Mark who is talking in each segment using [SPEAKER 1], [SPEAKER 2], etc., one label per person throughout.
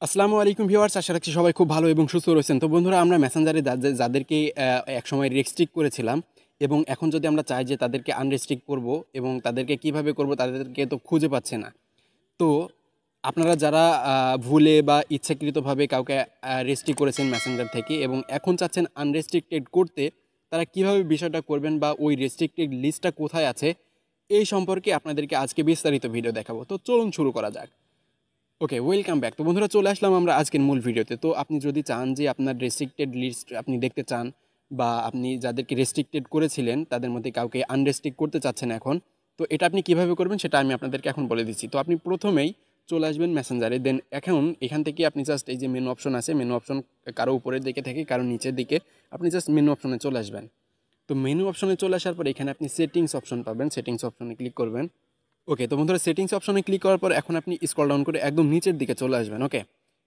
[SPEAKER 1] আসসালামু আলাইকুম ভিউয়ার্স, আশা রাখছি সবাই খুব ভালো এবং সুস্থ রয়েছেন। তো বন্ধুরা, আমরা মেসেঞ্জারে যাদেরকে একসময় রেস্ট্রিক্ট করেছিলাম এবং এখন যদি আমরা চাই যে তাদেরকে আনরেস্ট্রিক্ট করব এবং তাদেরকে কিভাবে করব তাদেরকে তো খুঁজে পাচ্ছে না। তো আপনারা যারা ভুলে বা ইচ্ছাকৃতভাবে কাউকে রেস্ট্রিক্ট করেছেন মেসেঞ্জার থেকে এবং এখন চাচ্ছেন আনরেস্ট্রিক্টেড করতে, তারা কিভাবে বিষয়টা করবেন বা ওই রেস্ট্রিক্টেড লিস্টটা কোথায় আছে এই সম্পর্কে আপনাদেরকে আজকে বিস্তারিত ভিডিও দেখাবো। তো চলুন শুরু করা যাক। ওকে, ওয়েলকাম ব্যাক। তো বন্ধুরা, চলে আসলাম আমরা আজকের মূল ভিডিওতে। তো আপনি যদি চান যে আপনার রেস্ট্রিক্টেড লিস্ট আপনি দেখতে চান বা আপনি যাদেরকে রেস্ট্রিক্টেড করেছিলেন তাদের মধ্যে কাউকে আনরেস্ট্রিক্ট করতে চাচ্ছেন এখন, তো এটা আপনি কিভাবে করবেন সেটা আমি আপনাদেরকে এখন বলে দিচ্ছি। তো আপনি প্রথমেই চলে আসবেন মেসেঞ্জারে, দেন এখন এখান থেকে আপনি জাস্ট এই যে মেনু অপশন আছে, মেনু অপশন কারো উপরের দিকে থেকে কারো নিচের দিকে, আপনি জাস্ট মেনু অপশনে চলে আসবেন। তো মেনু অপশনে চলে আসার পর এখানে আপনি সেটিংস অপশন পাবেন, সেটিংস অপশনে ক্লিক করবেন। ওকে, তো বন্ধুরা, সেটিংস অপশনে ক্লিক করার পর এখন আপনি স্ক্রল ডাউন করে একদম নিচের দিকে চলে আসবেন। ওকে,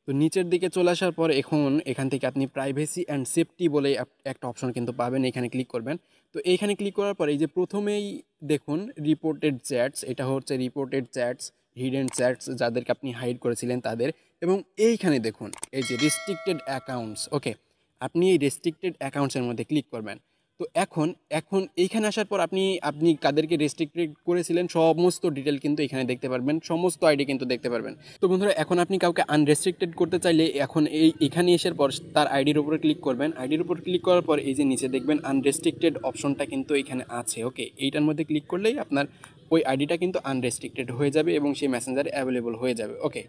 [SPEAKER 1] তো নিচের দিকে চলে আসার পর এখন এখান থেকে আপনি প্রাইভেসি অ্যান্ড সেফটি বলে একটা অপশন কিন্তু পাবেন, এখানে ক্লিক করবেন। তো এইখানে ক্লিক করার পর এই যে প্রথমেই দেখুন রিপোর্টেড চ্যাটস, এটা হচ্ছে রিপোর্টেড চ্যাটস, হিডেন চ্যাটস যাদেরকে আপনি হাইড করেছিলেন তাদের। এবং এইখানে দেখুন এই যে রেস্ট্রিক্টেড অ্যাকাউন্টস। ওকে, আপনি এই রেস্ট্রিক্টেড অ্যাকাউন্টসের মধ্যে ক্লিক করবেন। তো এখন এখন এইখানে আসার পর আপনি আপনি কাদেরকে রেস্ট্রিক্টেড করেছিলেন সমস্ত ডিটেল কিন্তু এখানে দেখতে পারবেন, সমস্ত আইডি কিন্তু দেখতে পারবেন। তো বন্ধুরা, এখন আপনি কাউকে আনরেস্ট্রিক্টেড করতে চাইলে এখন এখানে আসার পর তার আইডির উপরে ক্লিক করবেন। আইডির উপর ক্লিক করার পর এই যে নিচে দেখবেন আনরেস্ট্রিক্টেড অপশনটা কিন্তু এখানে আছে। ওকে, এইটার মধ্যে ক্লিক করলেই আপনার ওই আইডিটা কিন্তু আনরেস্ট্রিক্টেড হয়ে যাবে এবং সেই মেসেঞ্জারে অ্যাভেলেবল হয়ে যাবে। ওকে,